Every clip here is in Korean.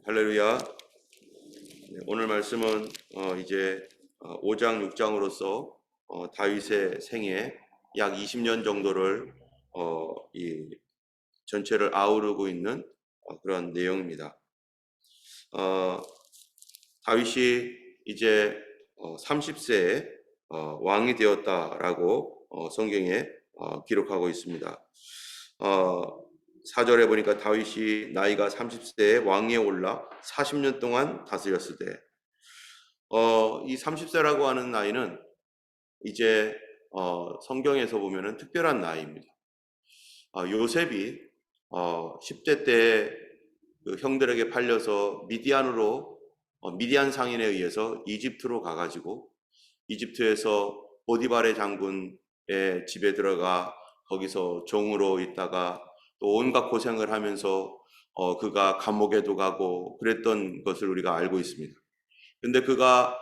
할렐루야. 오늘 말씀은 이제 5장 6장으로서 다윗의 생애 약 20년 정도를 이 전체를 아우르고 있는 그런 내용입니다. 다윗이 이제 30세에 왕이 되었다라고 성경에 기록하고 있습니다. 4절에 보니까 다윗이 나이가 30세에 왕위에 올라 40년 동안 다스렸을 때, 이 30세라고 하는 나이는 이제 성경에서 보면은 특별한 나이입니다. 요셉이 10대 때 그 형들에게 팔려서 미디안 상인에 의해서 이집트로 가가지고 이집트에서 보디발의 장군의 집에 들어가 거기서 종으로 있다가 또 온갖 고생을 하면서 그가 감옥에도 가고 그랬던 것을 우리가 알고 있습니다. 근데 그가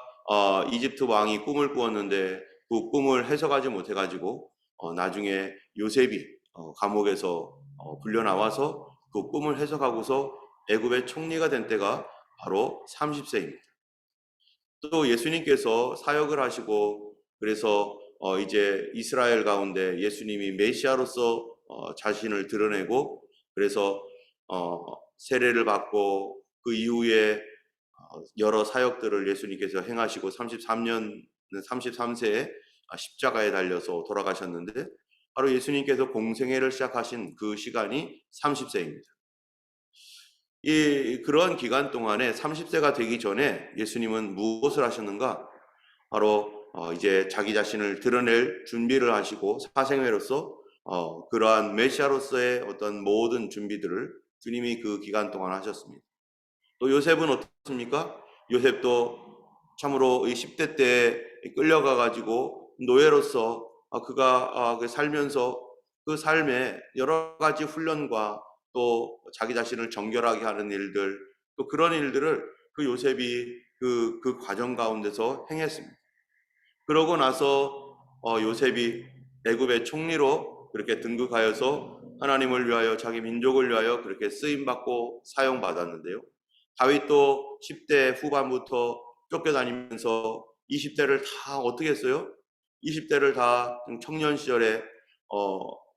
이집트 왕이 꿈을 꾸었는데 그 꿈을 해석하지 못해가지고 나중에 요셉이 감옥에서 불려나와서 그 꿈을 해석하고서 애굽의 총리가 된 때가 바로 30세입니다. 또 예수님께서 사역을 하시고 그래서 이제 이스라엘 가운데 예수님이 메시아로서 자신을 드러내고 그래서 세례를 받고 그 이후에 여러 사역들을 예수님께서 행하시고 33세에 십자가에 달려서 돌아가셨는데 바로 예수님께서 공생애를 시작하신 그 시간이 30세입니다. 그러한 기간 동안에 30세가 되기 전에 예수님은 무엇을 하셨는가? 바로 이제 자기 자신을 드러낼 준비를 하시고 사생애로서 그러한 메시아로서의 어떤 모든 준비들을 주님이 그 기간 동안 하셨습니다. 또 요셉은 어떻습니까? 요셉도 참으로 이 10대 때 끌려가 가지고 노예로서 그가 살면서 그 삶에 여러 가지 훈련과 또 자기 자신을 정결하게 하는 일들, 또 그런 일들을 그 요셉이 그 과정 가운데서 행했습니다. 그러고 나서 요셉이 애굽의 총리로 그렇게 등극하여서 하나님을 위하여 자기 민족을 위하여 그렇게 쓰임받고 사용받았는데요. 다윗도 10대 후반부터 쫓겨다니면서 20대를 다 어떻게 했어요? 20대를 다 청년 시절에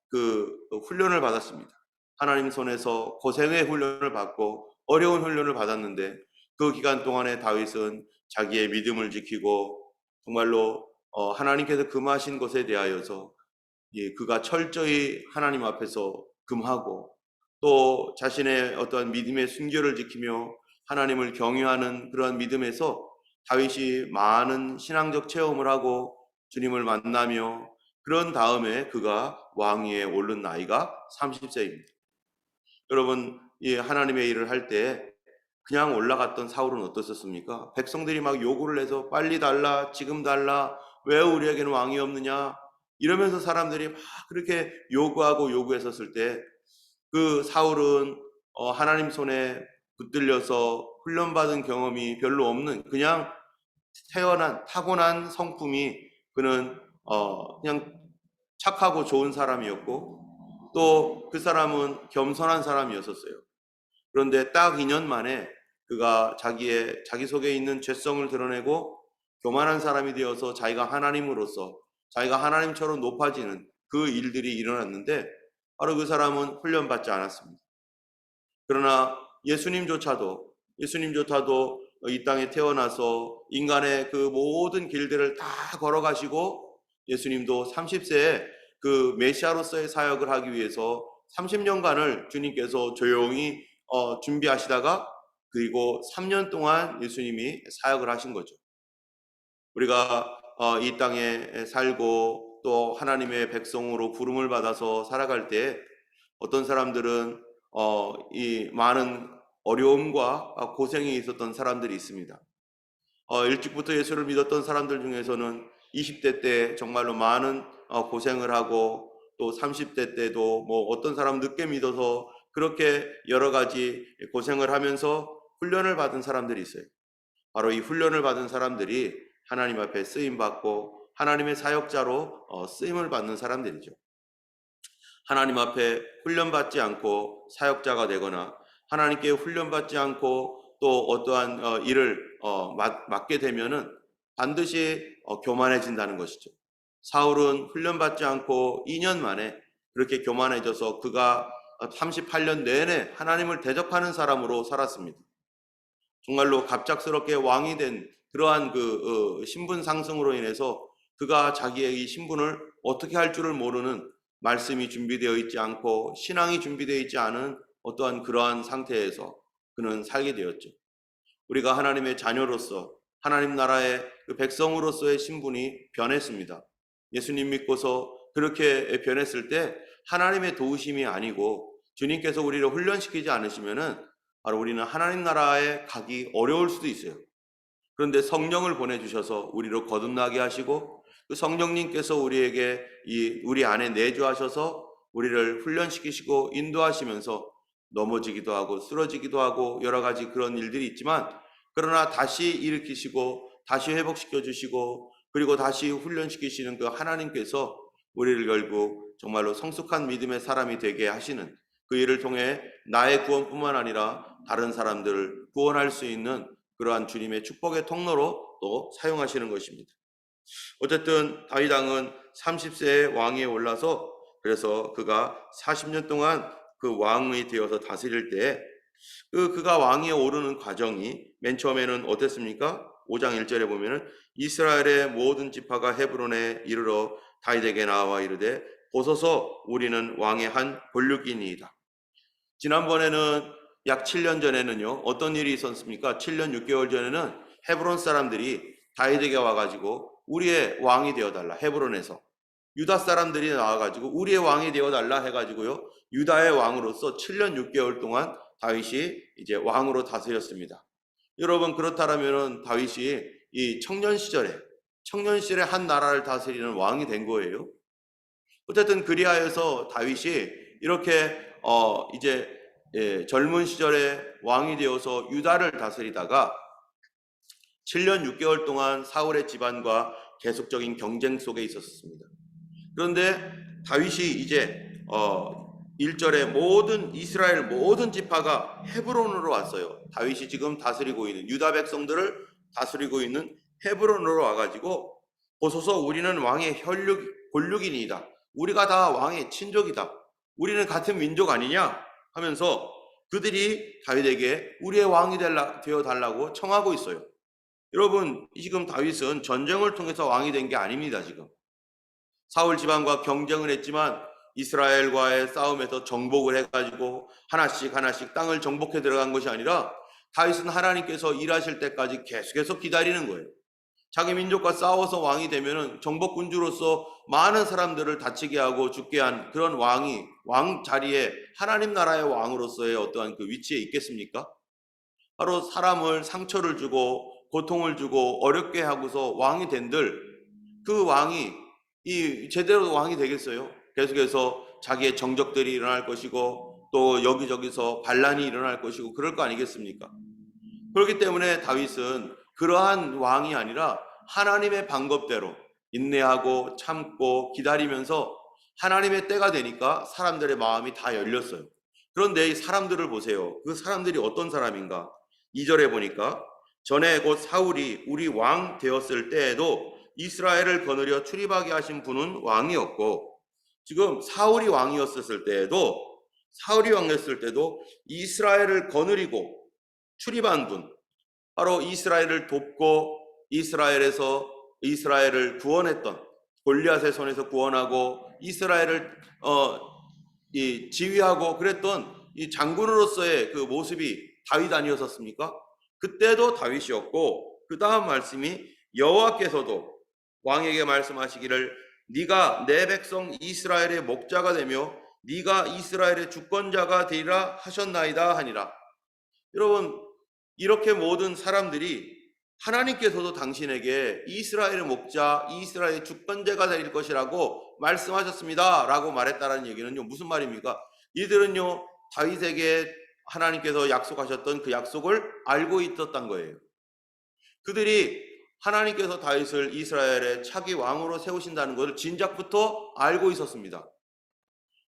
그 훈련을 받았습니다. 하나님 손에서 고생의 훈련을 받고 어려운 훈련을 받았는데 그 기간 동안에 다윗은 자기의 믿음을 지키고 정말로 하나님께서 금하신 것에 대하여서 그가 철저히 하나님 앞에서 금하고 또 자신의 어떠한 믿음의 순결을 지키며 하나님을 경외하는 그러한 믿음에서 다윗이 많은 신앙적 체험을 하고 주님을 만나며 그런 다음에 그가 왕위에 오른 나이가 30세입니다. 여러분, 이 하나님의 일을 할 때 그냥 올라갔던 사울은 어떻습니까? 백성들이 막 요구를 해서 빨리 달라, 지금 달라, 왜 우리에게는 왕이 없느냐 이러면서 사람들이 막 그렇게 요구했었을 때 그 사울은 하나님 손에 붙들려서 훈련받은 경험이 별로 없는 그냥 타고난 성품이 그는 그냥 착하고 좋은 사람이었고 또 그 사람은 겸손한 사람이었었어요. 그런데 딱 2년 만에 그가 자기 속에 있는 죄성을 드러내고 교만한 사람이 되어서 자기가 하나님으로서 자기가 하나님처럼 높아지는 그 일들이 일어났는데 바로 그 사람은 훈련받지 않았습니다. 그러나 예수님조차도 이 땅에 태어나서 인간의 그 모든 길들을 다 걸어가시고 예수님도 30세에 그 메시아로서의 사역을 하기 위해서 30년간을 주님께서 조용히 준비하시다가 그리고 3년 동안 예수님이 사역을 하신 거죠. 우리가 이 땅에 살고 또 하나님의 백성으로 부름을 받아서 살아갈 때 어떤 사람들은 이 많은 어려움과 고생이 있었던 사람들이 있습니다. 일찍부터 예수를 믿었던 사람들 중에서는 20대 때 정말로 많은 고생을 하고 또 30대 때도 뭐 어떤 사람 늦게 믿어서 그렇게 여러 가지 고생을 하면서 훈련을 받은 사람들이 있어요. 바로 이 훈련을 받은 사람들이 하나님 앞에 쓰임받고 하나님의 사역자로 쓰임을 받는 사람들이죠. 하나님 앞에 훈련받지 않고 사역자가 되거나 하나님께 훈련받지 않고 또 어떠한 일을 맡게 되면은 반드시 교만해진다는 것이죠. 사울은 훈련받지 않고 2년 만에 그렇게 교만해져서 그가 38년 내내 하나님을 대적하는 사람으로 살았습니다. 정말로 갑작스럽게 왕이 된 그러한 신분 상승으로 인해서 그가 자기의 이 신분을 어떻게 할 줄을 모르는, 말씀이 준비되어 있지 않고 신앙이 준비되어 있지 않은 어떠한 그러한 상태에서 그는 살게 되었죠. 우리가 하나님의 자녀로서 하나님 나라의 그 백성으로서의 신분이 변했습니다. 예수님 믿고서 그렇게 변했을 때 하나님의 도우심이 아니고 주님께서 우리를 훈련시키지 않으시면은 바로 우리는 하나님 나라에 가기 어려울 수도 있어요. 그런데 성령을 보내주셔서 우리로 거듭나게 하시고 그 성령님께서 우리에게 우리 안에 내주하셔서 우리를 훈련시키시고 인도하시면서 넘어지기도 하고 쓰러지기도 하고 여러 가지 그런 일들이 있지만, 그러나 다시 일으키시고 다시 회복시켜 주시고 그리고 다시 훈련시키시는 그 하나님께서 우리를 결국 정말로 성숙한 믿음의 사람이 되게 하시는, 그 일을 통해 나의 구원뿐만 아니라 다른 사람들을 구원할 수 있는 그러한 주님의 축복의 통로로 또 사용하시는 것입니다. 어쨌든 다윗 왕은 30세에 왕위에 올라서, 그래서 그가 40년 동안 그 왕이 되어서 다스릴 때 그가 왕위에 오르는 과정이 맨 처음에는 어땠습니까? 5장 1절에 보면은 이스라엘의 모든 지파가 헤브론에 이르러 다윗에게 나와 이르되 보소서 우리는 왕의 한 본류기니이다. 지난번에는 약 7년 전에는요 어떤 일이 있었습니까? 7년 6개월 전에는 헤브론 사람들이 다윗에게 와가지고 우리의 왕이 되어달라, 헤브론에서 유다 사람들이 나와가지고 우리의 왕이 되어달라 해가지고요 유다의 왕으로서 7년 6개월 동안 다윗이 이제 왕으로 다스렸습니다. 여러분, 그렇다면 다윗이 이 청년 시절에 한 나라를 다스리는 왕이 된 거예요. 어쨌든 그리하여서 다윗이 이렇게 이제 젊은 시절에 왕이 되어서 유다를 다스리다가 7년 6개월 동안 사울의 집안과 계속적인 경쟁 속에 있었습니다. 그런데 다윗이 이제 1절에 이스라엘 모든 지파가 헤브론으로 왔어요. 다윗이 지금 다스리고 있는 유다 백성들을 다스리고 있는 헤브론으로 와가지고 보소서 우리는 왕의 본류기니이다. 우리가 다 왕의 친족이다. 우리는 같은 민족 아니냐 하면서 그들이 다윗에게 우리의 왕이 되어 달라고 청하고 있어요. 여러분, 지금 다윗은 전쟁을 통해서 왕이 된 게 아닙니다. 지금 사울 집안과 경쟁을 했지만 이스라엘과의 싸움에서 정복을 해가지고 하나씩 땅을 정복해 들어간 것이 아니라 다윗은 하나님께서 일하실 때까지 계속해서 기다리는 거예요. 자기 민족과 싸워서 왕이 되면은 정복군주로서 많은 사람들을 다치게 하고 죽게 한 그런 왕 자리에 하나님 나라의 왕으로서의 어떠한 그 위치에 있겠습니까? 바로 사람을 상처를 주고 고통을 주고 어렵게 하고서 왕이 된들, 그 왕이 제대로 왕이 되겠어요? 계속해서 자기의 정적들이 일어날 것이고 또 여기저기서 반란이 일어날 것이고 그럴 거 아니겠습니까? 그렇기 때문에 다윗은 그러한 왕이 아니라 하나님의 방법대로 인내하고 참고 기다리면서 하나님의 때가 되니까 사람들의 마음이 다 열렸어요. 그런데 이 사람들을 보세요. 그 사람들이 어떤 사람인가? 2절에 보니까 전에 곧 사울이 우리 왕 되었을 때에도 이스라엘을 거느려 출입하게 하신 분은 왕이었고, 지금 사울이 왕이었을 때도 이스라엘을 거느리고 출입한 분, 바로 이스라엘을 돕고 이스라엘을 구원했던, 골리앗의 손에서 구원하고 이스라엘을 지휘하고 그랬던 이 장군으로서의 그 모습이 다윗 아니었습니까? 그때도 다윗이었고, 그 다음 말씀이 여호와께서도 왕에게 말씀하시기를 네가 내 백성 이스라엘의 목자가 되며 네가 이스라엘의 주권자가 되리라 하셨나이다 하니라. 여러분, 이렇게 모든 사람들이 하나님께서도 당신에게 이스라엘의 목자, 이스라엘의 주권자가 될 것이라고 말씀하셨습니다 라고 말했다는 얘기는요 무슨 말입니까? 이들은요 다윗에게 하나님께서 약속하셨던 그 약속을 알고 있었던 거예요. 그들이 하나님께서 다윗을 이스라엘의 차기 왕으로 세우신다는 것을 진작부터 알고 있었습니다.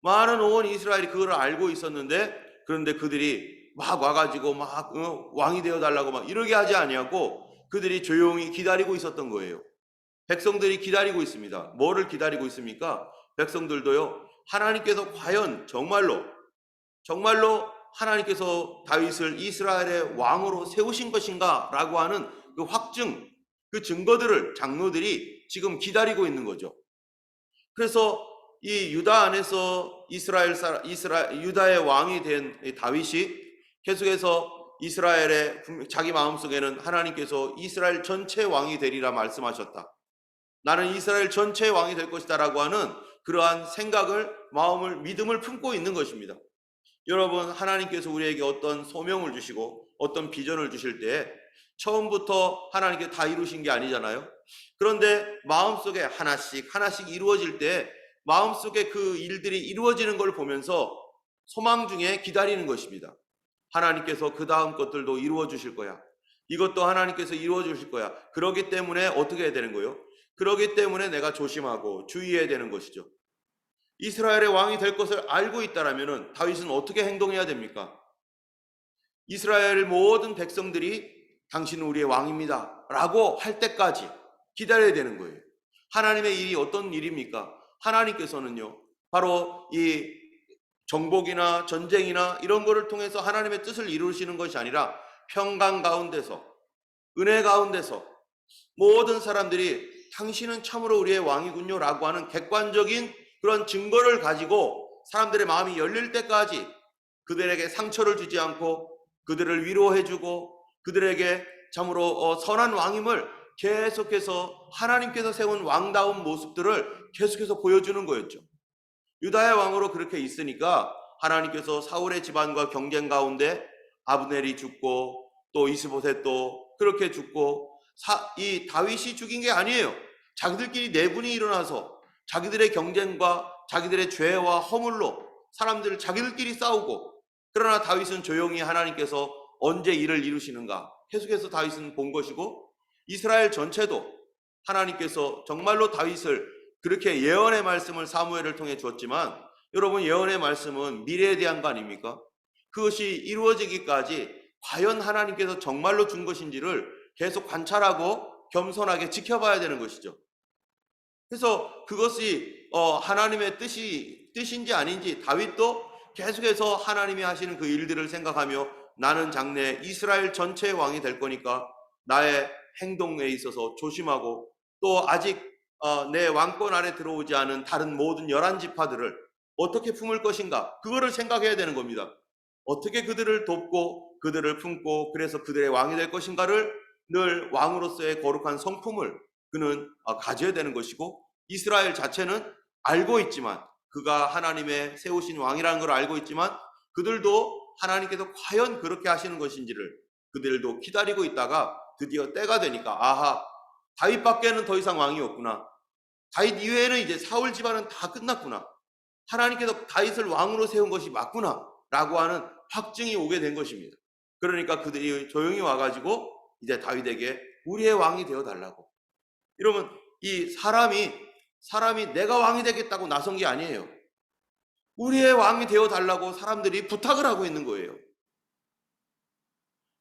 많은 온 이스라엘이 그걸 알고 있었는데, 그런데 그들이 막 와가지고 막 왕이 되어 달라고 막 이러게 하지 아니하고 그들이 조용히 기다리고 있었던 거예요. 백성들이 기다리고 있습니다. 뭐를 기다리고 있습니까? 백성들도요, 하나님께서 과연 정말로 하나님께서 다윗을 이스라엘의 왕으로 세우신 것인가 라고 하는 그 확증, 그 증거들을 장로들이 지금 기다리고 있는 거죠. 그래서 이 유다 안에서 유다의 왕이 된 다윗이 계속해서 이스라엘의 자기 마음속에는 하나님께서 이스라엘 전체 왕이 되리라 말씀하셨다. 나는 이스라엘 전체의 왕이 될 것이다 라고 하는 그러한 생각을, 마음을, 믿음을 품고 있는 것입니다. 여러분, 하나님께서 우리에게 어떤 소명을 주시고 어떤 비전을 주실 때 처음부터 하나님께 다 이루신 게 아니잖아요. 그런데 마음속에 하나씩 이루어질 때 마음속에 그 일들이 이루어지는 걸 보면서 소망 중에 기다리는 것입니다. 하나님께서 그 다음 것들도 이루어 주실 거야. 이것도 하나님께서 이루어 주실 거야. 그러기 때문에 어떻게 해야 되는 거예요? 그러기 때문에 내가 조심하고 주의해야 되는 것이죠. 이스라엘의 왕이 될 것을 알고 있다라면 다윗은 어떻게 행동해야 됩니까? 이스라엘 모든 백성들이 당신은 우리의 왕입니다 라고 할 때까지 기다려야 되는 거예요. 하나님의 일이 어떤 일입니까? 하나님께서는요, 바로 이 정복이나 전쟁이나 이런 거를 통해서 하나님의 뜻을 이루시는 것이 아니라 평강 가운데서, 은혜 가운데서 모든 사람들이 당신은 참으로 우리의 왕이군요 라고 하는 객관적인 그런 증거를 가지고 사람들의 마음이 열릴 때까지 그들에게 상처를 주지 않고 그들을 위로해주고 그들에게 참으로 선한 왕임을 계속해서 하나님께서 세운 왕다운 모습들을 계속해서 보여주는 거였죠. 유다의 왕으로 그렇게 있으니까 하나님께서 사울의 집안과 경쟁 가운데 아브넬이 죽고 또 이스보셋도 그렇게 죽고 이 다윗이 죽인 게 아니에요. 자기들끼리 내분이 일어나서 자기들의 경쟁과 자기들의 죄와 허물로 사람들을 자기들끼리 싸우고, 그러나 다윗은 조용히 하나님께서 언제 일을 이루시는가 계속해서 다윗은 본 것이고, 이스라엘 전체도 하나님께서 정말로 다윗을 그렇게 예언의 말씀을 사무엘을 통해 주었지만, 여러분, 예언의 말씀은 미래에 대한 거 아닙니까? 그것이 이루어지기까지 과연 하나님께서 정말로 준 것인지를 계속 관찰하고 겸손하게 지켜봐야 되는 것이죠. 그래서 그것이 하나님의 뜻인지 아닌지 다윗도 계속해서 하나님이 하시는 그 일들을 생각하며 나는 장래 이스라엘 전체의 왕이 될 거니까 나의 행동에 있어서 조심하고, 또 아직 내 왕권 안에 들어오지 않은 다른 모든 11지파들을 어떻게 품을 것인가, 그거를 생각해야 되는 겁니다. 어떻게 그들을 돕고 그들을 품고 그래서 그들의 왕이 될 것인가를 늘 왕으로서의 거룩한 성품을 그는 가져야 되는 것이고, 이스라엘 자체는 알고 있지만, 그가 하나님의 세우신 왕이라는 걸 알고 있지만 그들도 하나님께서 과연 그렇게 하시는 것인지를 그들도 기다리고 있다가 드디어 때가 되니까 아하, 다윗밖에는 더 이상 왕이 없구나, 다윗 이외에는 이제 사울 집안은 다 끝났구나, 하나님께서 다윗을 왕으로 세운 것이 맞구나 라고 하는 확증이 오게 된 것입니다. 그러니까 그들이 조용히 와가지고 이제 다윗에게 우리의 왕이 되어 달라고. 이러면 이 사람이 내가 왕이 되겠다고 나선 게 아니에요. 우리의 왕이 되어 달라고 사람들이 부탁을 하고 있는 거예요.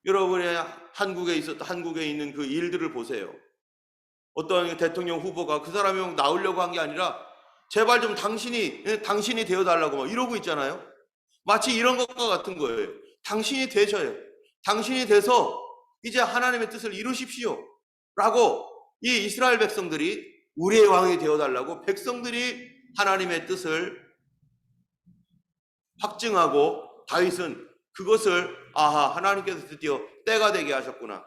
여러분의 한국에 있는 그 일들을 보세요. 어떤 대통령 후보가 그 사람이 나오려고 한 게 아니라 제발 좀 당신이 되어 달라고 막 이러고 있잖아요. 마치 이런 것과 같은 거예요. 당신이 되셔요. 당신이 돼서 이제 하나님의 뜻을 이루십시오 라고 이 이스라엘 백성들이 우리의 왕이 되어달라고 백성들이 하나님의 뜻을 확증하고, 다윗은 그것을 아하, 하나님께서 드디어 때가 되게 하셨구나,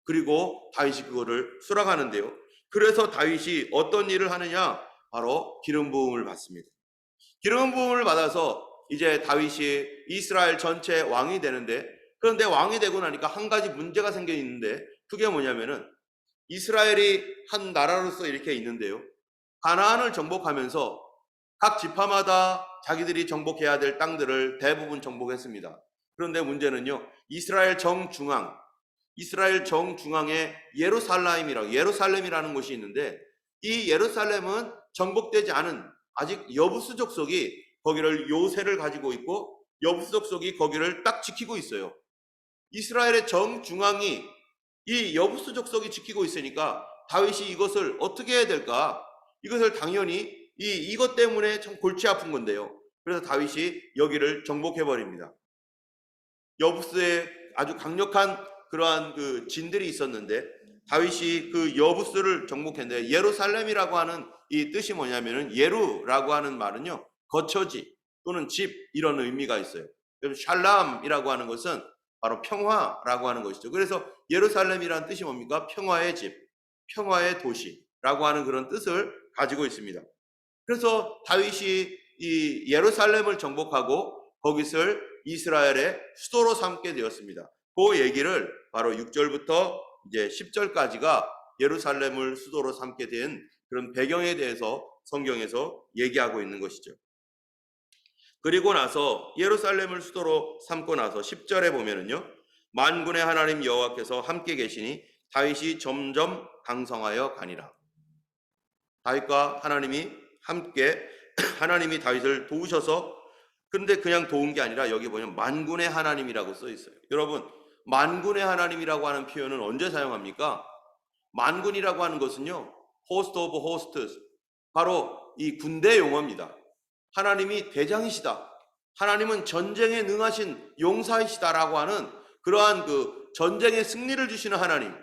그리고 다윗이 그거를 수락하는데요. 그래서 다윗이 어떤 일을 하느냐, 바로 기름 부음을 받습니다. 기름 부음을 받아서 이제 다윗이 이스라엘 전체 왕이 되는데, 그런데 왕이 되고 나니까 한 가지 문제가 생겨 있는데, 그게 뭐냐면은 이스라엘이 한 나라로서 이렇게 있는데요, 가나안을 정복하면서 각 지파마다 자기들이 정복해야 될 땅들을 대부분 정복했습니다. 그런데 문제는요, 이스라엘 정중앙에 예루살렘이라는 곳이 있는데, 이 예루살렘은 정복되지 않은 아직 여부수 족속이 거기를 요새를 가지고 있고, 여부스 족속이 거기를 딱 지키고 있어요. 이스라엘의 정중앙이 이 여부스 족속이 지키고 있으니까 다윗이 이것을 어떻게 해야 될까? 이것을 당연히 이것 때문에 참 골치 아픈 건데요. 그래서 다윗이 여기를 정복해 버립니다. 여부스에 아주 강력한 그러한 그 진들이 있었는데 다윗이 그 여부스를 정복했는데, 예루살렘이라고 하는 이 뜻이 뭐냐면은, 예루라고 하는 말은요, 거처지 또는 집, 이런 의미가 있어요. 그래서 샬람이라고 하는 것은 바로 평화라고 하는 것이죠. 그래서 예루살렘이라는 뜻이 뭡니까? 평화의 집, 평화의 도시라고 하는 그런 뜻을 가지고 있습니다. 그래서 다윗이 이 예루살렘을 정복하고 거기를 이스라엘의 수도로 삼게 되었습니다. 그 얘기를 바로 6절부터 이제 10절까지가 예루살렘을 수도로 삼게 된 그런 배경에 대해서 성경에서 얘기하고 있는 것이죠. 그리고 나서 예루살렘을 수도로 삼고 나서 10절에 보면은요, 만군의 하나님 여호와께서 함께 계시니 다윗이 점점 강성하여 가니라. 다윗과 하나님이 함께, 하나님이 다윗을 도우셔서, 근데 그냥 도운 게 아니라 여기 보면 만군의 하나님이라고 써 있어요. 여러분, 만군의 하나님이라고 하는 표현은 언제 사용합니까? 만군이라고 하는 것은요, host of hosts, 바로 이 군대 용어입니다. 하나님이 대장이시다, 하나님은 전쟁에 능하신 용사이시다라고 하는 그러한 그 전쟁의 승리를 주시는 하나님.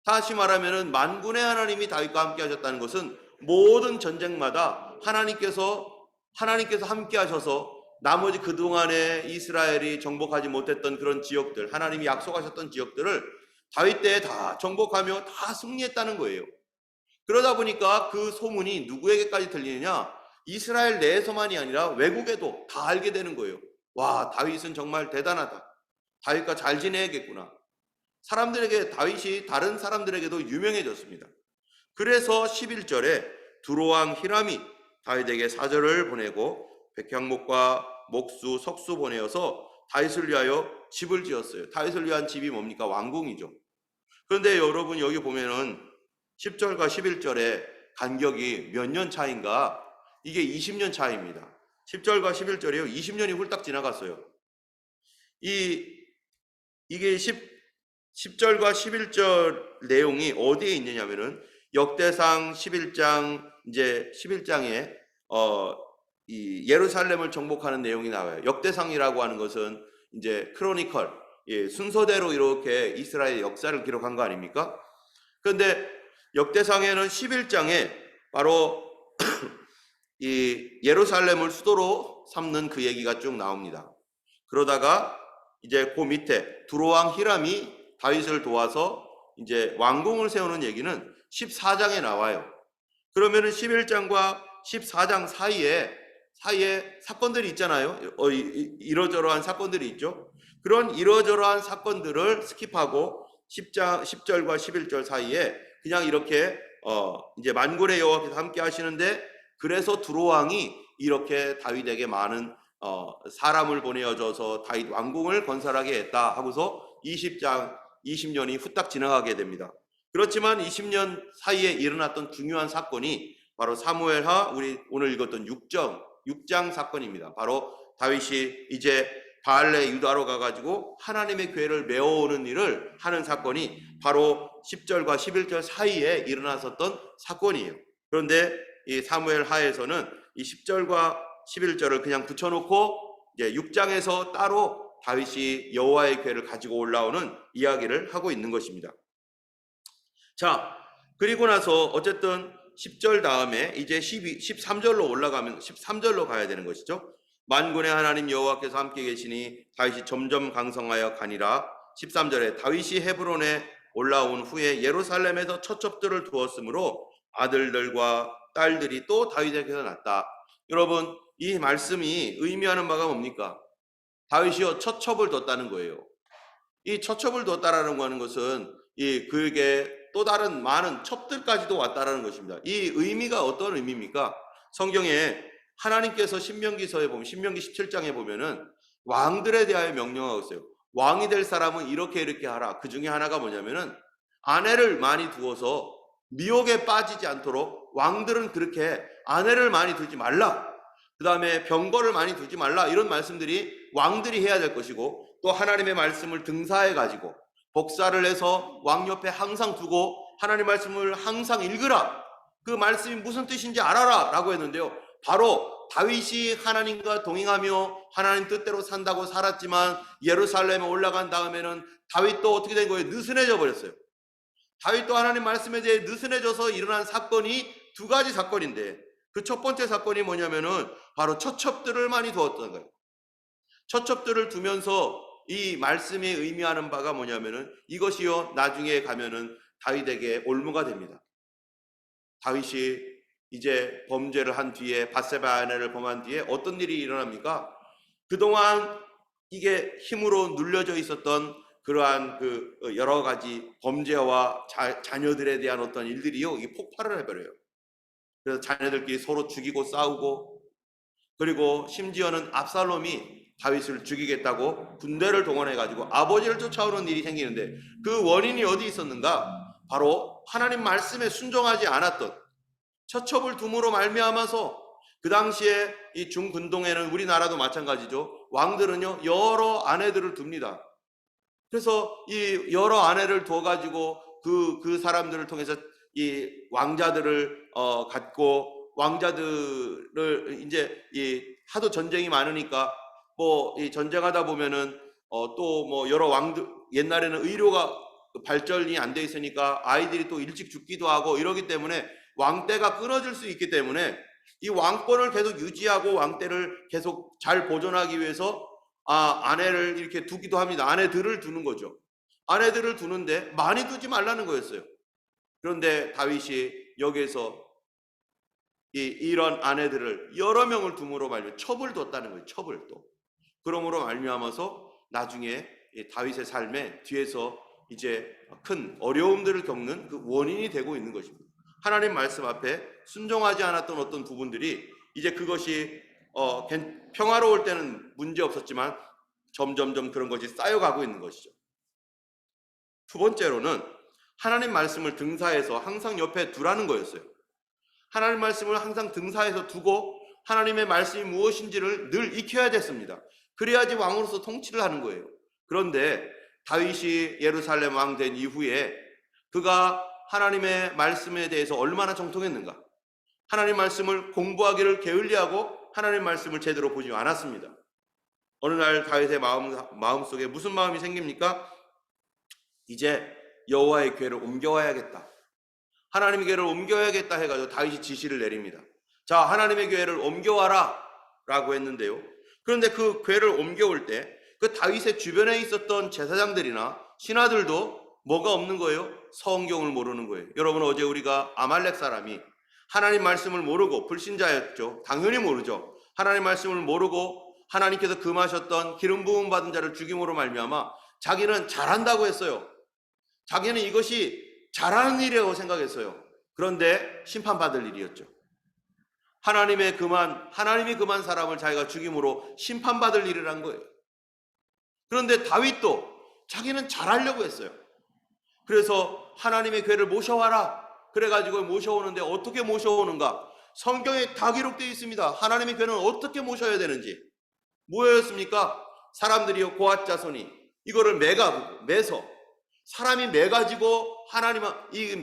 다시 말하면은 만군의 하나님이 다윗과 함께 하셨다는 것은 모든 전쟁마다 하나님께서 함께 하셔서 나머지 그동안에 이스라엘이 정복하지 못했던 그런 지역들, 하나님이 약속하셨던 지역들을 다윗 때에 다 정복하며 다 승리했다는 거예요. 그러다 보니까 그 소문이 누구에게까지 들리느냐? 이스라엘 내에서만이 아니라 외국에도 다 알게 되는 거예요. 와, 다윗은 정말 대단하다, 다윗과 잘 지내야겠구나. 사람들에게, 다윗이 다른 사람들에게도 유명해졌습니다. 그래서 11절에 두로왕 히람이 다윗에게 사절을 보내고 백향목과 목수, 석수 보내어서 다윗을 위하여 집을 지었어요. 다윗을 위한 집이 뭡니까? 왕궁이죠. 그런데 여러분, 여기 보면은 10절과 11절에 간격이 몇 년 차인가? 이게 20년 차입니다. 10절과 11절이요, 20년이 훌딱 지나갔어요. 이게 10절과 11절 내용이 어디에 있느냐면은 역대상 11장, 이제 11장에 이 예루살렘을 정복하는 내용이 나와요. 역대상이라고 하는 것은 이제 크로니컬, 순서대로 이렇게 이스라엘 역사를 기록한 거 아닙니까? 그런데 역대상에는 11장에 바로 이 예루살렘을 수도로 삼는 그 얘기가 쭉 나옵니다. 그러다가 이제 그 밑에 두로왕 히람이 다윗을 도와서 이제 왕궁을 세우는 얘기는 14장에 나와요. 그러면은 11장과 14장 사이에 사건들이 있잖아요. 이러저러한 사건들이 있죠. 그런 이러저러한 사건들을 스킵하고 10절과 11절 사이에 그냥 이렇게 이제 만군의 여호와께서 함께 하시는데, 그래서 두로왕이 이렇게 다윗에게 많은 사람을 보내어줘서 다윗 왕궁을 건설하게 했다 하고서 20년이 후딱 지나가게 됩니다. 그렇지만 20년 사이에 일어났던 중요한 사건이 바로 사무엘하, 우리 오늘 읽었던 6장 사건입니다. 바로 다윗이 이제 바알레 유다로 가가지고 하나님의 교회를 메워오는 일을 하는 사건이 바로 10절과 11절 사이에 일어났었던 사건이에요. 그런데 이 사무엘하에서는 이 10절과 11절을 그냥 붙여놓고 이제 6장에서 따로 다윗이 여호와의 교회를 가지고 올라오는 이야기를 하고 있는 것입니다. 자, 그리고 나서 어쨌든 10절 다음에 이제 13절로 올라가면 13절로 가야 되는 것이죠. 만군의 하나님 여호와께서 함께 계시니 다윗이 점점 강성하여 가니라. 13절에 다윗이 헤브론에 올라온 후에 예루살렘에서 처첩들을 두었으므로 아들들과 딸들이 또 다윗에게서 났다. 여러분, 이 말씀이 의미하는 바가 뭡니까? 다윗이요, 처첩을 뒀다는 거예요. 이 처첩을 뒀다라는 거 하는 것은 그에게 또 다른 많은 첩들까지도 왔다라는 것입니다. 이 의미가 어떤 의미입니까? 성경에 하나님께서 신명기서에 보면, 신명기 17장에 보면은 왕들에 대하여 명령하고 있어요. 왕이 될 사람은 이렇게 하라. 그 중에 하나가 뭐냐면은 아내를 많이 두어서 미혹에 빠지지 않도록 왕들은 그렇게 아내를 많이 두지 말라, 그 다음에 병거를 많이 두지 말라, 이런 말씀들이 왕들이 해야 될 것이고, 또 하나님의 말씀을 등사해 가지고 복사를 해서 왕 옆에 항상 두고 하나님 말씀을 항상 읽으라. 그 말씀이 무슨 뜻인지 알아라 라고 했는데요. 바로 다윗이 하나님과 동행하며 하나님 뜻대로 산다고 살았지만 예루살렘에 올라간 다음에는 다윗도 어떻게 된 거예요? 느슨해져 버렸어요. 다윗도 하나님 말씀에 대해 느슨해져서 일어난 사건이 두 가지 사건인데, 그 첫 번째 사건이 뭐냐면은 바로 처첩들을 많이 두었던 거예요. 처첩들을 두면서 이 말씀이 의미하는 바가 뭐냐면은 이것이요, 나중에 가면은 다윗에게 올무가 됩니다. 다윗이 이제 범죄를 한 뒤에, 밧세바 아내를 범한 뒤에 어떤 일이 일어납니까? 그동안 이게 힘으로 눌려져 있었던 그러한 그 여러 가지 범죄와 자녀들에 대한 어떤 일들이요, 이게 폭발을 해버려요. 그래서 자녀들끼리 서로 죽이고 싸우고, 그리고 심지어는 압살롬이 다윗을 죽이겠다고 군대를 동원해 가지고 아버지를 쫓아오는 일이 생기는데, 그 원인이 어디 있었는가? 바로 하나님 말씀에 순종하지 않았던 처첩을 둠으로 말미암아서, 그 당시에 이 중근동에는 우리나라도 마찬가지죠. 왕들은요 여러 아내들을 둡니다. 그래서 이 여러 아내를 둬 가지고 그 사람들을 통해서 이 왕자들을 갖고, 왕자들을 이제 이 하도 전쟁이 많으니까 뭐 이 전쟁하다 보면은 또 뭐 여러 왕들, 옛날에는 의료가 발전이 안 돼 있으니까 아이들이 또 일찍 죽기도 하고 이러기 때문에 왕대가 끊어질 수 있기 때문에 이 왕권을 계속 유지하고 왕대를 계속 잘 보존하기 위해서 아내를 이렇게 두기도 합니다. 아내들을 두는 거죠. 아내들을 두는데 많이 두지 말라는 거였어요. 그런데 다윗이 여기에서 이런 아내들을 여러 명을 둠으로 말미암아 첩을 뒀다는 거예요. 첩을 또. 그러므로 말미암아서 나중에 다윗의 삶에 뒤에서 이제 큰 어려움들을 겪는 그 원인이 되고 있는 것입니다. 하나님 말씀 앞에 순종하지 않았던 어떤 부분들이 이제 그것이 평화로울 때는 문제 없었지만 점점점 그런 것이 쌓여가고 있는 것이죠. 두 번째로는 하나님 말씀을 등사해서 항상 옆에 두라는 거였어요. 하나님 말씀을 항상 등사해서 두고 하나님의 말씀이 무엇인지를 늘 익혀야 됐습니다. 그래야지 왕으로서 통치를 하는 거예요. 그런데 다윗이 예루살렘 왕 된 이후에 그가 하나님의 말씀에 대해서 얼마나 정통했는가? 하나님 말씀을 공부하기를 게을리하고 하나님 말씀을 제대로 보지 않았습니다. 어느 날 다윗의 마음속에 무슨 마음이 생깁니까? 이제 여호와의 궤를 옮겨와야겠다. 하나님의 궤를 옮겨야겠다 해가지고 다윗이 지시를 내립니다. 자, 하나님의 궤를 옮겨와라 라고 했는데요. 그런데 그 궤를 옮겨올 때 그 다윗의 주변에 있었던 제사장들이나 신하들도 뭐가 없는 거예요? 성경을 모르는 거예요. 여러분, 어제 우리가 아말렉 사람이 하나님 말씀을 모르고, 불신자였죠. 당연히 모르죠. 하나님 말씀을 모르고 하나님께서 금하셨던 기름 부음 받은 자를 죽임으로 말미암아 자기는 잘한다고 했어요. 자기는 이것이 잘하는 일이라고 생각했어요. 그런데 심판받을 일이었죠. 하나님이 금한 사람을 자기가 죽임으로 심판받을 일을 한 거예요. 그런데 다윗도 자기는 잘하려고 했어요. 그래서 하나님의 궤를 모셔와라. 그래가지고 모셔오는데 어떻게 모셔오는가? 성경에 다 기록되어 있습니다. 하나님의 궤는 어떻게 모셔야 되는지. 뭐였습니까? 사람들이요, 고앗 자손이 이거를 매서 사람이 매가지고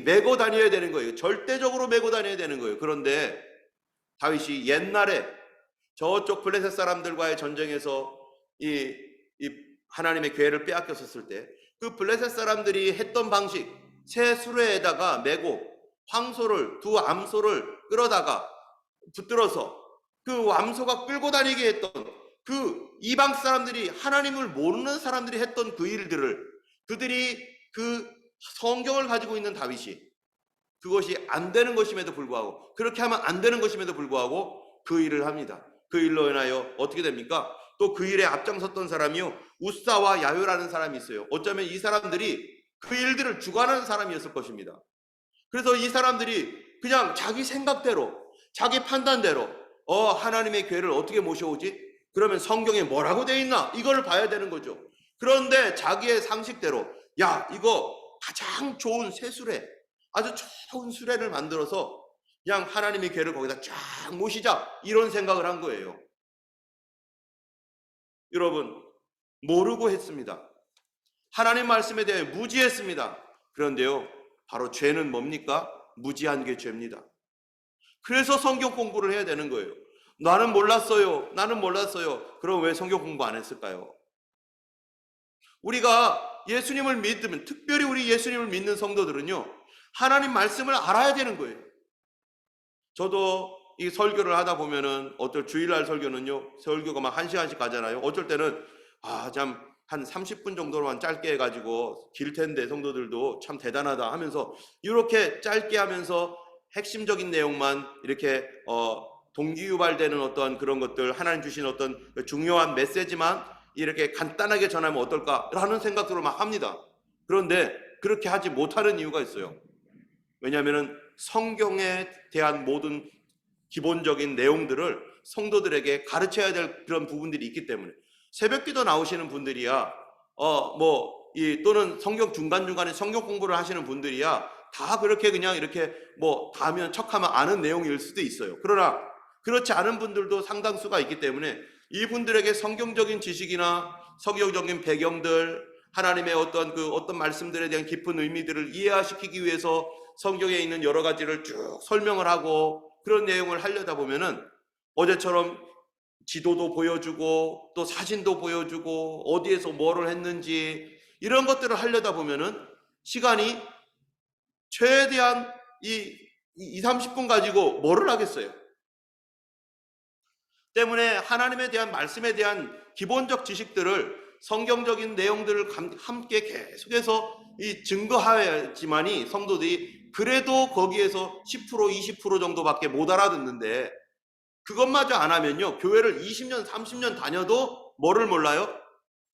메고 다녀야 되는 거예요. 절대적으로 메고 다녀야 되는 거예요. 그런데 다윗이 옛날에 저쪽 블레셋 사람들과의 전쟁에서 이 하나님의 궤를 빼앗겼었을 때 그 블레셋 사람들이 했던 방식, 새 수레에다가 메고 두 암소를 끌어다가 붙들어서 그 암소가 끌고 다니게 했던 그 이방 사람들이, 하나님을 모르는 사람들이 했던 그 일들을, 그들이 그 성경을 가지고 있는 다윗이 그것이 안 되는 것임에도 불구하고, 그렇게 하면 안 되는 것임에도 불구하고 그 일을 합니다. 그 일로 인하여 어떻게 됩니까? 또 그 일에 앞장섰던 사람이요, 우사와 야요라는 사람이 있어요. 어쩌면 이 사람들이 그 일들을 주관하는 사람이었을 것입니다. 그래서 이 사람들이 그냥 자기 생각대로, 자기 판단대로 하나님의 궤를 어떻게 모셔오지? 그러면 성경에 뭐라고 되어 있나? 이거를 봐야 되는 거죠. 그런데 자기의 상식대로, 야, 이거 가장 좋은 새 수레, 아주 좋은 수레를 만들어서 그냥 하나님의 궤를 거기다 쫙 모시자, 이런 생각을 한 거예요. 여러분, 모르고 했습니다. 하나님 말씀에 대해 무지했습니다. 그런데요, 바로 죄는 뭡니까? 무지한 게 죄입니다. 그래서 성경 공부를 해야 되는 거예요. 나는 몰랐어요. 나는 몰랐어요. 그럼 왜 성경 공부 안 했을까요? 우리가 예수님을 믿으면, 특별히 우리 예수님을 믿는 성도들은요, 하나님 말씀을 알아야 되는 거예요. 저도 이 설교를 하다 보면은 어떨 주일날 설교는요, 설교가 막 1시간씩 가잖아요. 어쩔 때는 참 한 30분 정도로만 짧게 해가지고 길 텐데 성도들도 참 대단하다 하면서 이렇게 짧게 하면서 핵심적인 내용만 이렇게 동기유발되는 어떤 그런 것들, 하나님 주신 어떤 중요한 메시지만 이렇게 간단하게 전하면 어떨까라는 생각들을 막 합니다. 그런데 그렇게 하지 못하는 이유가 있어요. 왜냐하면 성경에 대한 모든 기본적인 내용들을 성도들에게 가르쳐야 될 그런 부분들이 있기 때문에, 새벽기도 나오시는 분들이야 또는 성경 중간중간에 성경 공부를 하시는 분들이야 다 그렇게 그냥 이렇게 다 하면 척하면 아는 내용일 수도 있어요. 그러나 그렇지 않은 분들도 상당수가 있기 때문에 이분들에게 성경적인 지식이나 성경적인 배경들, 하나님의 어떤 말씀들에 대한 깊은 의미들을 이해시키기 위해서 성경에 있는 여러 가지를 쭉 설명을 하고 그런 내용을 하려다 보면은 어제처럼 지도도 보여주고 또 사진도 보여주고 어디에서 뭐를 했는지 이런 것들을 하려다 보면은 시간이 최대한 30분 가지고 뭐를 하겠어요? 때문에 하나님에 대한 말씀에 대한 기본적 지식들을, 성경적인 내용들을 함께 계속해서 증거하야지만이 성도들이 그래도 거기에서 10% 20% 정도밖에 못 알아듣는데, 그것마저 안 하면요, 교회를 20년 30년 다녀도 뭐를 몰라요?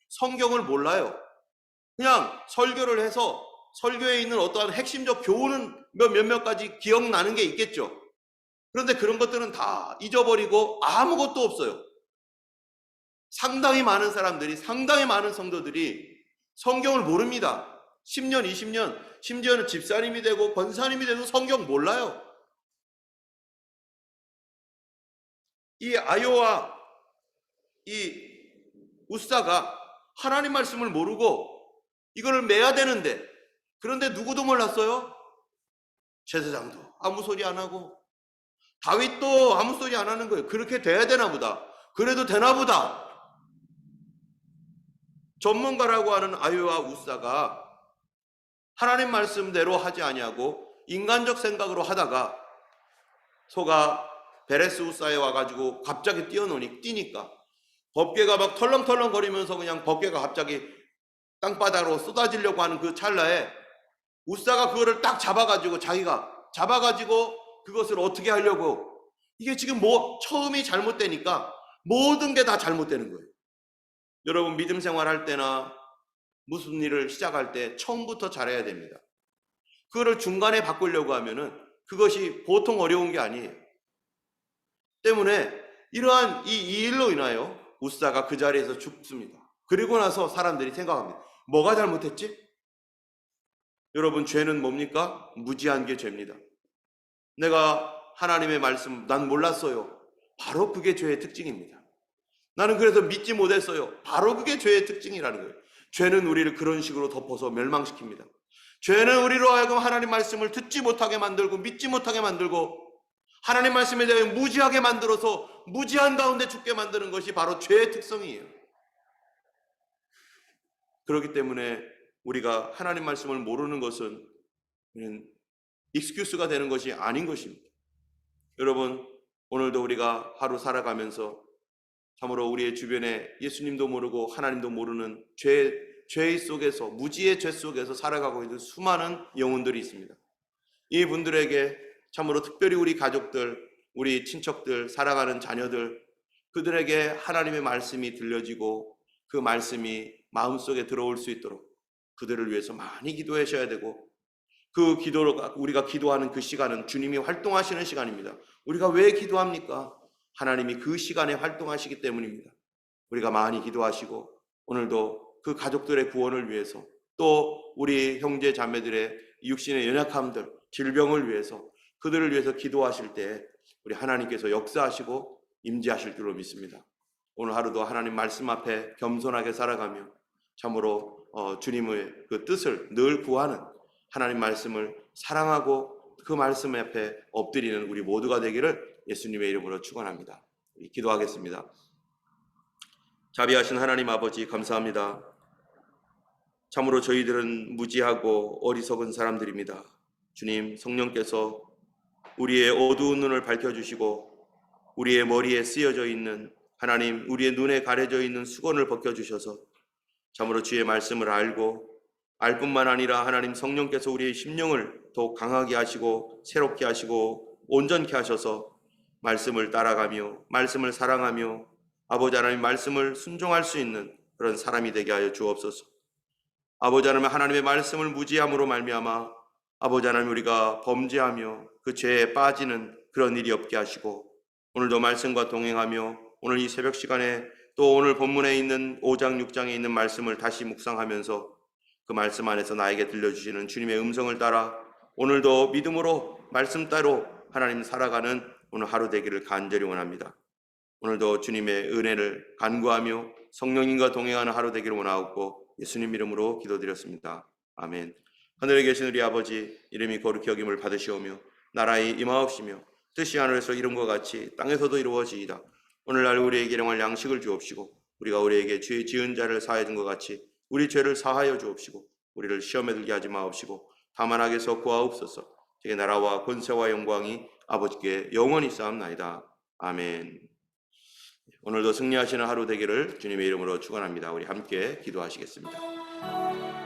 성경을 몰라요. 그냥 설교를 해서 설교에 있는 어떠한 핵심적 교훈은 몇몇 가지 기억나는 게 있겠죠. 그런데 그런 것들은 다 잊어버리고 아무것도 없어요. 상당히 많은 사람들이, 상당히 많은 성도들이 성경을 모릅니다. 10년 20년 심지어는 집사님이 되고 권사님이 돼도 성경 몰라요. 이 아요와 이 우사가 하나님 말씀을 모르고 이거를 매야 되는데, 그런데 누구도 몰랐어요? 제사장도 아무 소리 안 하고 다윗도 아무 소리 안 하는 거예요. 그렇게 돼야 되나 보다. 그래도 되나 보다. 전문가라고 하는 아요와 우사가 하나님 말씀대로 하지 아니하고 인간적 생각으로 하다가 소가 베레스 우사에 와가지고 갑자기 뛰니까 법궤가 막 털렁털렁 거리면서 그냥 법궤가 갑자기 땅바닥으로 쏟아지려고 하는 그 찰나에 우사가 그거를 딱 자기가 잡아가지고 그것을 어떻게 하려고, 이게 지금 처음이 잘못되니까 모든 게 다 잘못되는 거예요. 여러분, 믿음 생활할 때나 무슨 일을 시작할 때 처음부터 잘해야 됩니다. 그거를 중간에 바꾸려고 하면은 그것이 보통 어려운 게 아니에요. 때문에 이러한 이 일로 인하여 우사가 그 자리에서 죽습니다. 그리고 나서 사람들이 생각합니다. 뭐가 잘못했지? 여러분, 죄는 뭡니까? 무지한 게 죄입니다. 내가 하나님의 말씀 난 몰랐어요. 바로 그게 죄의 특징입니다. 나는 그래서 믿지 못했어요. 바로 그게 죄의 특징이라는 거예요. 죄는 우리를 그런 식으로 덮어서 멸망시킵니다. 죄는 우리로 하여금 하나님 말씀을 듣지 못하게 만들고 믿지 못하게 만들고 하나님 말씀에 대해 무지하게 만들어서 무지한 가운데 죽게 만드는 것이 바로 죄의 특성이에요. 그렇기 때문에 우리가 하나님 말씀을 모르는 것은 익스큐스가 되는 것이 아닌 것입니다. 여러분, 오늘도 우리가 하루 살아가면서 참으로 우리의 주변에 예수님도 모르고 하나님도 모르는 죄 속에서, 무지의 죄 속에서 살아가고 있는 수많은 영혼들이 있습니다. 이 분들에게 참으로 특별히 우리 가족들, 우리 친척들, 살아가는 자녀들, 그들에게 하나님의 말씀이 들려지고 그 말씀이 마음속에 들어올 수 있도록 그들을 위해서 많이 기도하셔야 되고, 그 기도로 우리가 기도하는 그 시간은 주님이 활동하시는 시간입니다. 우리가 왜 기도합니까? 하나님이 그 시간에 활동하시기 때문입니다. 우리가 많이 기도하시고 오늘도 그 가족들의 구원을 위해서, 또 우리 형제 자매들의 육신의 연약함들, 질병을 위해서, 그들을 위해서 기도하실 때 우리 하나님께서 역사하시고 임재하실 줄로 믿습니다. 오늘 하루도 하나님 말씀 앞에 겸손하게 살아가며 참으로 주님의 그 뜻을 늘 구하는 하나님 말씀을 사랑하고 그 말씀 앞에 엎드리는 우리 모두가 되기를 예수님의 이름으로 축원합니다. 기도하겠습니다. 자비하신 하나님 아버지, 감사합니다. 참으로 저희들은 무지하고 어리석은 사람들입니다. 주님, 성령께서 우리의 어두운 눈을 밝혀주시고 우리의 머리에 쓰여져 있는 하나님, 우리의 눈에 가려져 있는 수건을 벗겨주셔서 참으로 주의 말씀을 알고 알 뿐만 아니라 하나님 성령께서 우리의 심령을 더욱 강하게 하시고 새롭게 하시고 온전케 하셔서 말씀을 따라가며 말씀을 사랑하며 아버지 하나님 말씀을 순종할 수 있는 그런 사람이 되게 하여 주옵소서. 아버지 하나님, 하나님의 말씀을 무지함으로 말미암아 아버지 하나님 우리가 범죄하며 그 죄에 빠지는 그런 일이 없게 하시고 오늘도 말씀과 동행하며 오늘 이 새벽 시간에 또 오늘 본문에 있는 5장 6장에 있는 말씀을 다시 묵상하면서 그 말씀 안에서 나에게 들려주시는 주님의 음성을 따라 오늘도 믿음으로 말씀 따로 하나님 살아가는 오늘 하루 되기를 간절히 원합니다. 오늘도 주님의 은혜를 간구하며 성령님과 동행하는 하루 되기를 원하옵고 예수님 이름으로 기도드렸습니다. 아멘. 하늘에 계신 우리 아버지, 이름이 거룩히 여김을 받으시오며 나라의 임하옵시며 뜻이 하늘에서 이룬 것 같이 땅에서도 이루어지이다. 오늘날 우리에게 일용할 양식을 주옵시고 우리가 우리에게 죄 지은 자를 사하여 준 것 같이 우리 죄를 사하여 주옵시고 우리를 시험에 들게 하지 마옵시고 다만 악에서 구하옵소서. 주의 나라와 권세와 영광이 아버지께 영원히 쌓옵나이다. 아멘. 오늘도 승리하시는 하루 되기를 주님의 이름으로 축원합니다. 우리 함께 기도하시겠습니다.